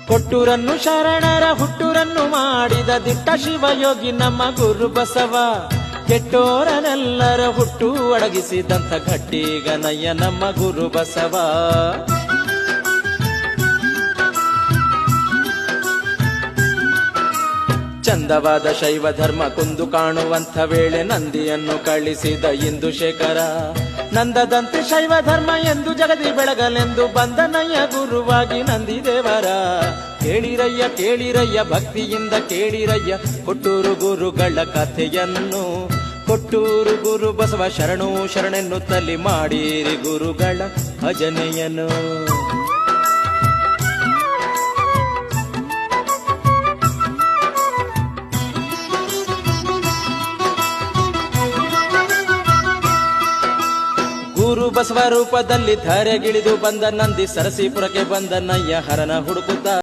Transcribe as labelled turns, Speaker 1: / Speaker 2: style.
Speaker 1: ಕೊಟ್ಟೂರನ್ನು ಶರಣರ ಹುಟ್ಟೂರನ್ನು ಮಾಡಿದ ದಿಟ್ಟ ಶಿವಯೋಗಿ ನಮ್ಮ ಗುರು ಬಸವ. ಕೆಟ್ಟೋರನೆಲ್ಲರ ಹುಟ್ಟು ಅಡಗಿಸಿದಂಥ ಗಟ್ಟಿಗನಯ್ಯ ನಮ್ಮ ಗುರು ಬಸವ. ಚಂದವಾದ ಶೈವ ಧರ್ಮ ಕುಂದು ಕಾಣುವಂಥ ವೇಳೆ ನಂದಿಯನ್ನು ಕಳಿಸಿದ ಇಂದು ಶೇಖರ. ನಂದದಂತೆ ಶೈವ ಧರ್ಮ ಎಂದು ಜಗದಿ ಬೆಳಗಲೆಂದು ಬಂದನಯ್ಯ ಗುರುವಾಗಿ ನಂದಿ ದೇವರ. ಕೇಳಿರಯ್ಯ ಕೇಳಿರಯ್ಯ ಭಕ್ತಿಯಿಂದ ಕೇಳಿರಯ್ಯ ಕೊಟ್ಟೂರು ಗುರುಗಳ ಕಥೆಯನ್ನು. ಕೊಟ್ಟೂರು ಗುರು ಬಸವ ಶರಣು ಶರಣೆನ್ನುತ್ತಲಿ ಮಾಡಿರಿ ಗುರುಗಳ ಭಜನೆಯನ್ನು. ಗುರು ಬಸವ ರೂಪದಲ್ಲಿ ಧರೆಗಿಳಿದು ಬಂದ ನಂದಿ ಸರಸೀಪುರಕ್ಕೆ ಬಂದನಯ್ಯ ಹರನ ಹುಡುಕುತ್ತ.